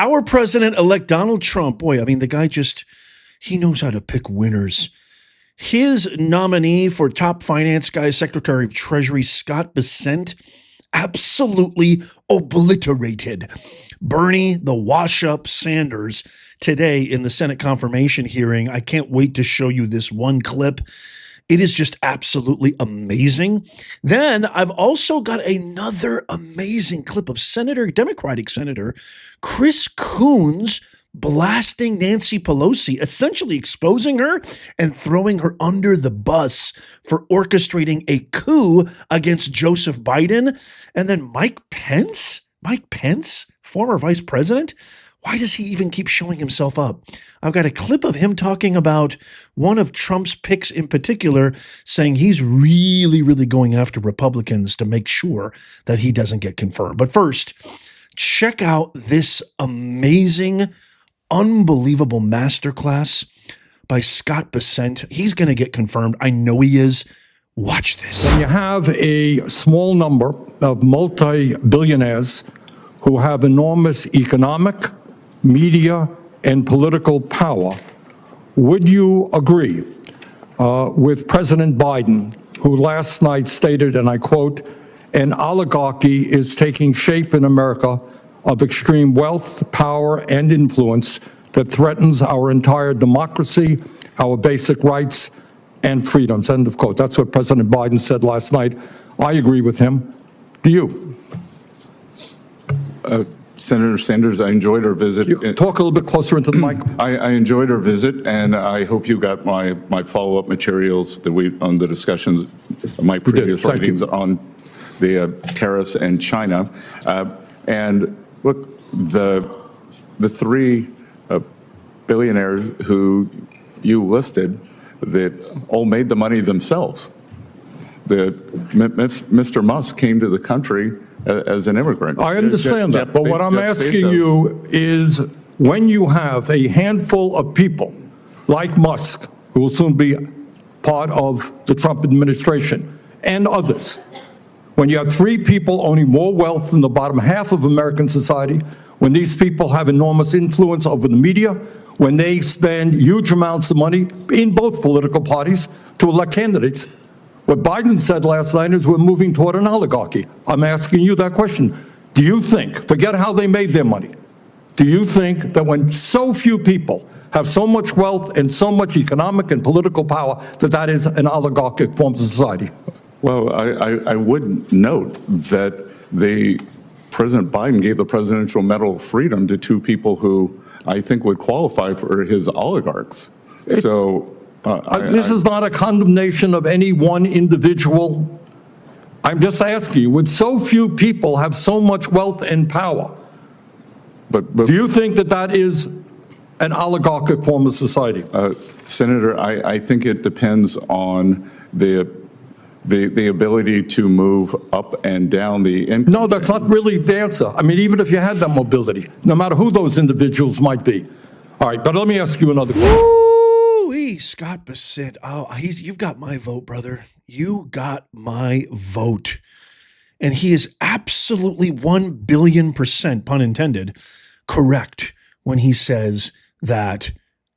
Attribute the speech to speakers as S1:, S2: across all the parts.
S1: Our president-elect Donald Trump, boy, I mean, the guy he knows how to pick winners. His nominee for top finance guy, Secretary of Treasury Scott Bessent, absolutely obliterated Bernie the wash-up Sanders today in the Senate confirmation hearing. I can't wait to show you this one clip. It is just absolutely amazing. Then I've also got another amazing clip of Democratic Senator Chris Coons blasting Nancy Pelosi, essentially exposing her and throwing her under the bus for orchestrating a coup against Joseph Biden. And then Mike Pence, former vice president, why does he even keep showing himself up? I've got a clip of him talking about one of Trump's picks in particular, saying he's really, really going after Republicans to make sure that he doesn't get confirmed. But first, check out this amazing, unbelievable masterclass by Scott Bessent. He's going to get confirmed. I know he is. Watch this.
S2: When you have a small number of multi-billionaires who have enormous economic, media, and political power, would you agree with President Biden, who last night stated, and I quote, "An oligarchy is taking shape in America of extreme wealth, power, and influence that threatens our entire democracy, our basic rights, and freedoms," end of quote. That's what President Biden said last night. I agree with him. Do you?
S3: Senator Sanders, I enjoyed our visit.
S2: Talk a little bit closer into the mic.
S3: I enjoyed our visit, and I hope you got my follow-up materials on the discussions, my previous writings on the tariffs and China. And look, the three billionaires who you listed that all made the money themselves. Mr. Musk came to the country as an immigrant.
S2: I understand that, but what I'm asking you is, when you have a handful of people like Musk, who will soon be part of the Trump administration, and others, when you have three people owning more wealth than the bottom half of American society, when these people have enormous influence over the media, when they spend huge amounts of money in both political parties to elect candidates, what Biden said last night is we're moving toward an oligarchy. I'm asking you that question. Do you think, forget how they made their money, do you think that when so few people have so much wealth and so much economic and political power, that is an oligarchic form of society?
S3: Well, I would note that President Biden gave the Presidential Medal of Freedom to two people who I think would qualify for his oligarchs. So
S2: this is not a condemnation of any one individual. I'm just asking you, when so few people have so much wealth and power,
S3: but
S2: do you think that is an oligarchic form of society?
S3: Senator, I think it depends on the ability to move up and down the income.
S2: No, that's not really the answer. I mean, even if you had that mobility, no matter who those individuals might be. All right, but let me ask you another question.
S1: Woo-wee, Scott Bessent. Oh, you've got my vote, brother. You got my vote. And he is absolutely 1 billion%, pun intended, correct when he says that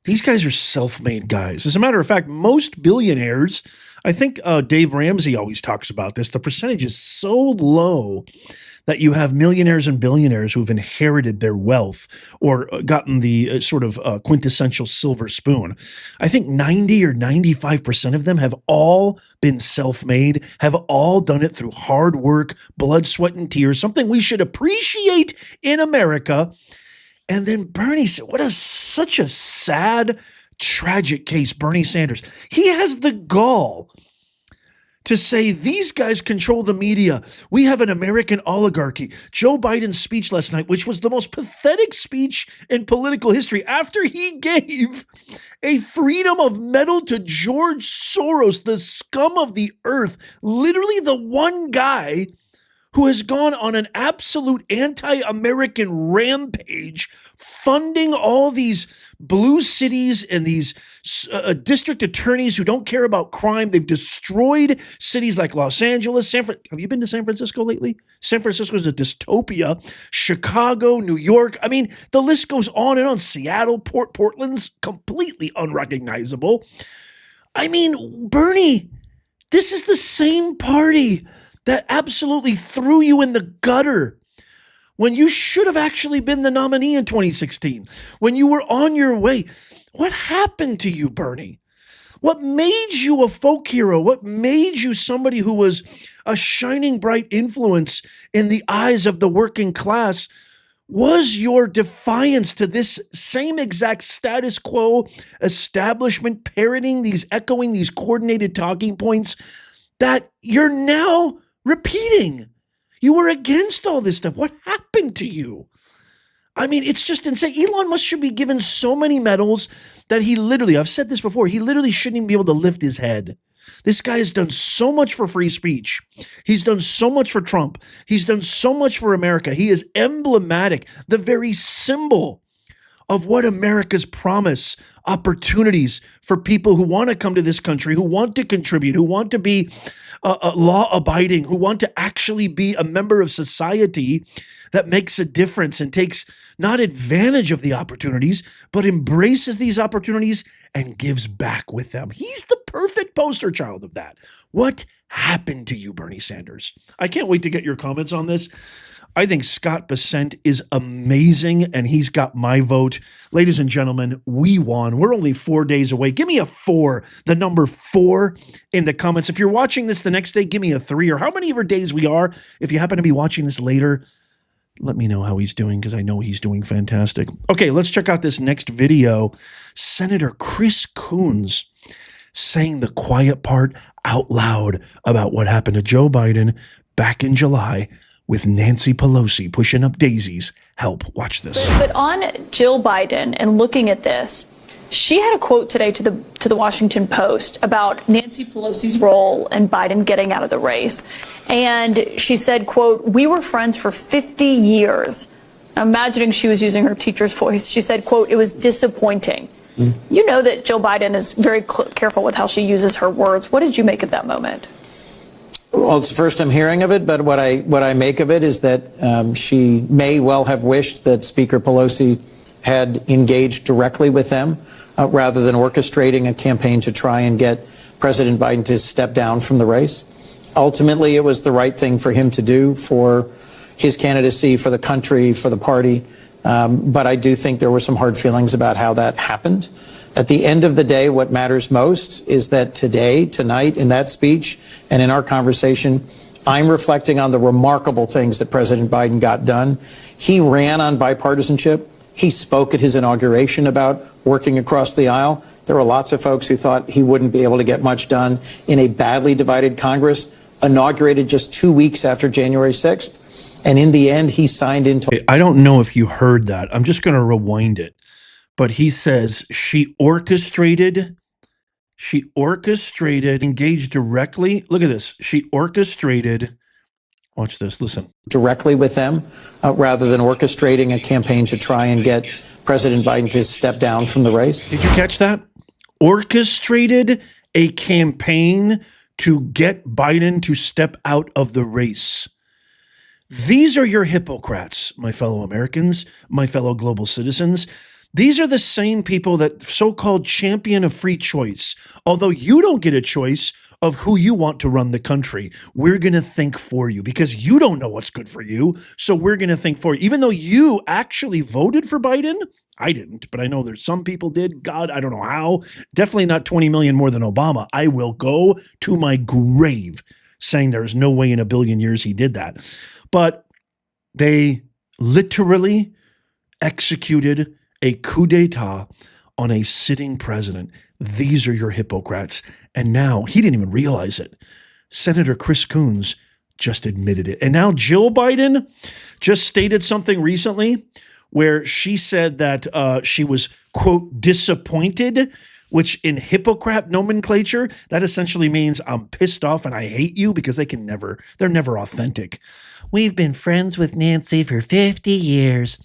S1: these guys are self-made guys. As a matter of fact, most billionaires, I think Dave Ramsey always talks about this, the percentage is so low that you have millionaires and billionaires who've inherited their wealth or gotten the sort of quintessential silver spoon. I think 90 or 95% of them have all been self-made, have all done it through hard work, blood, sweat, and tears, something we should appreciate in America. And then Bernie, such a sad, tragic case, Bernie Sanders. He has the gall to say these guys control the media. We have an American oligarchy. Joe Biden's speech last night, which was the most pathetic speech in political history, after he gave a freedom of medal to George Soros, the scum of the earth, literally the one guy who has gone on an absolute anti-American rampage, funding all these blue cities and these district attorneys who don't care about crime. They've destroyed cities like Los Angeles, have you been to San Francisco lately? San Francisco is a dystopia. Chicago, New York. I mean, the list goes on and on. Seattle, Portland's completely unrecognizable. I mean, Bernie, this is the same party that absolutely threw you in the gutter when you should have actually been the nominee in 2016, when you were on your way. What happened to you, Bernie? What made you a folk hero? What made you somebody who was a shining bright influence in the eyes of the working class? Was your defiance to this same exact status quo establishment, parroting these, echoing these coordinated talking points that you're now repeating? You were against all this stuff. What happened to you? I mean, it's just insane. Elon Musk should be given so many medals that he literally, I've said this before, he literally shouldn't even be able to lift his head. This guy has done so much for free speech. He's done so much for Trump. He's done so much for America. He is emblematic, the very symbol of what America's promise, opportunities for people who want to come to this country, who want to contribute, who want to be law-abiding, who want to actually be a member of society that makes a difference and takes not advantage of the opportunities, but embraces these opportunities and gives back with them. He's the perfect poster child of that. What happened to you, Bernie Sanders? I can't wait to get your comments on this. I think Scott Bessent is amazing, and he's got my vote. Ladies and gentlemen, we won. We're only 4 days away. Give me a 4, the number 4 in the comments. If you're watching this the next day, give me a 3, or how many of our days we are. If you happen to be watching this later, let me know how he's doing, because I know he's doing fantastic. Okay, let's check out this next video. Senator Chris Coons saying the quiet part out loud about what happened to Joe Biden back in July with Nancy Pelosi pushing up daisies. Help. Watch this.
S4: But on Jill Biden and looking at this, she had a quote today to the Washington Post about Nancy Pelosi's role and Biden getting out of the race. And she said, quote, "We were friends for 50 years. I'm imagining she was using her teacher's voice. She said, quote, "It was disappointing." You know that Jill Biden is very careful with how she uses her words. What did you make of that moment?
S5: Well, it's the first I'm hearing of it, but what I make of it is that she may well have wished that Speaker Pelosi had engaged directly with them rather than orchestrating a campaign to try and get President Biden to step down from the race. Ultimately, it was the right thing for him to do for his candidacy, for the country, for the party. But I do think there were some hard feelings about how that happened. At the end of the day, what matters most is that today, tonight, in that speech and in our conversation, I'm reflecting on the remarkable things that President Biden got done. He ran on bipartisanship. He spoke at his inauguration about working across the aisle. There were lots of folks who thought he wouldn't be able to get much done in a badly divided Congress, inaugurated just 2 weeks after January 6th. And in the end, he signed into...
S1: I don't know if you heard that. I'm just going to rewind it. But he says she orchestrated, engaged directly. Look at this. She orchestrated. Watch this. Listen.
S5: Directly with them rather than orchestrating a campaign to try and get President Biden to step down from the race.
S1: Did you catch that? Orchestrated a campaign to get Biden to step out of the race. These are your hypocrites, my fellow Americans, my fellow global citizens. These are the same people that so-called champion of free choice. Although you don't get a choice of who you want to run the country, we're going to think for you because you don't know what's good for you. So we're going to think for you. Even though you actually voted for Biden, I didn't, but I know there's some people did. God, I don't know how. Definitely not 20 million more than Obama. I will go to my grave saying there's no way in a billion years he did that. But they literally executed a coup d'etat on a sitting president. These are your hypocrites. And now he didn't even realize it. Senator Chris Coons just admitted it. And now Jill Biden just stated something recently where she said that she was, quote, disappointed which in Hippocrat nomenclature, that essentially means I'm pissed off and I hate you, because they're never authentic. We've been friends with Nancy for 50 years.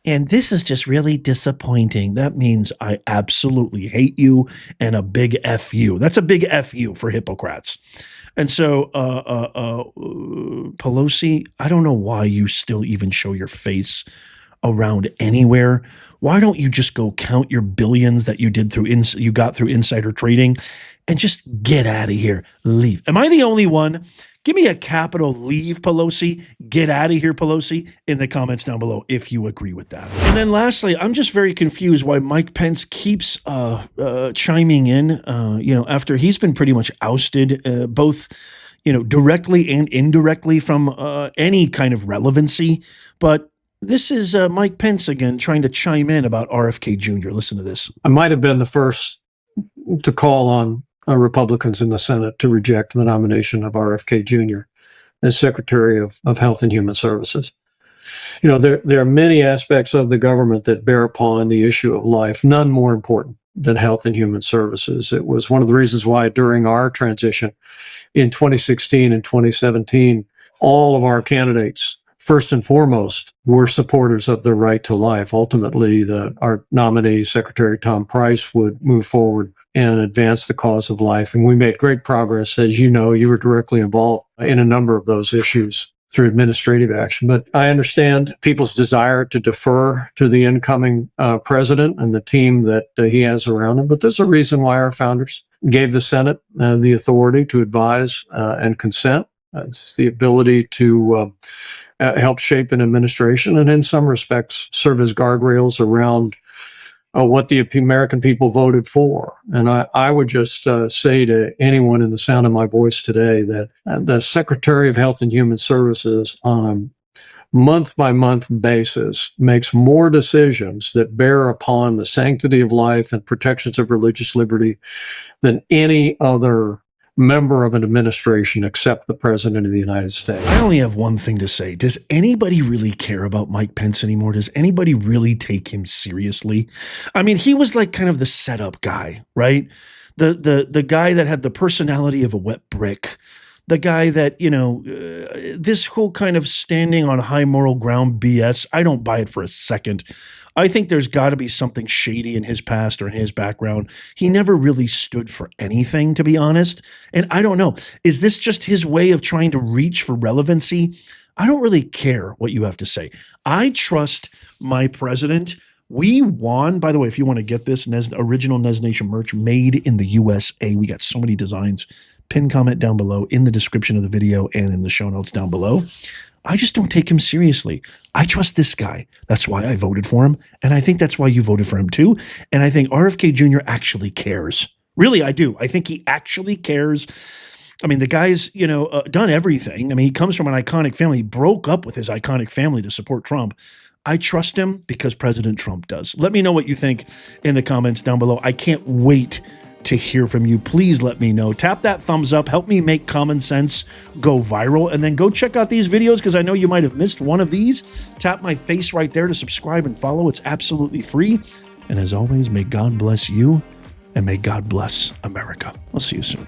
S1: And this is just really disappointing. That means I absolutely hate you, and a big F you. That's a big F you for Hippocrats. And so Pelosi, I don't know why you still even show your face around anywhere. Why don't you just go count your billions that you got through insider trading and just get out of here? Leave. Am I the only one? Give me a capital leave, Pelosi. Get out of here, Pelosi, in the comments down below if you agree with that. And then lastly, I'm just very confused why Mike Pence keeps chiming in, after he's been pretty much ousted, both, directly and indirectly from any kind of relevancy. But this is Mike Pence again trying to chime in about RFK Jr. Listen to this.
S6: I might have been the first to call on Republicans in the Senate to reject the nomination of RFK Jr. as Secretary of Health and Human Services. There are many aspects of the government that bear upon the issue of life, none more important than health and human services. It was one of the reasons why during our transition in 2016 and 2017, all of our candidates, first and foremost, were supporters of the right to life. Ultimately, our nominee, Secretary Tom Price, would move forward and advance the cause of life. And we made great progress. As you know, you were directly involved in a number of those issues through administrative action. But I understand people's desire to defer to the incoming president and the team that he has around him. But there's a reason why our founders gave the Senate the authority to advise and consent. It's the ability to help shape an administration and in some respects serve as guardrails around what the American people voted for. And I would just say to anyone in the sound of my voice today that the Secretary of Health and Human Services on a month-by-month basis makes more decisions that bear upon the sanctity of life and protections of religious liberty than any other member of an administration except the President of the United States.
S1: I only have one thing to say. Does anybody really care about Mike Pence anymore? Does anybody really take him seriously? I mean, he was like kind of the setup guy, right? The guy that had the personality of a wet brick. The guy that, this whole kind of standing on high moral ground BS, I don't buy it for a second. I think there's got to be something shady in his past or in his background. He never really stood for anything, to be honest. And I don't know, is this just his way of trying to reach for relevancy? I don't really care what you have to say. I trust my president. We won. By the way, if you want to get this original Nez Nation merch made in the USA, we got so many designs. Pin comment down below in the description of the video and in the show notes down below. I just don't take him seriously. I trust this guy. That's why I voted for him. And I think that's why you voted for him too. And I think RFK Jr. actually cares. Really, I do. I think he actually cares. I mean, the guy's, done everything. I mean, he comes from an iconic family. He broke up with his iconic family to support Trump. I trust him because President Trump does. Let me know what you think in the comments down below. I can't wait to hear from you. Please let me know. Tap that thumbs up. Help me make common sense go viral. And then go check out these videos because I know you might have missed one of these. Tap my face right there to subscribe and follow. It's absolutely free. And as always, may God bless you and may God bless America. I'll see you soon.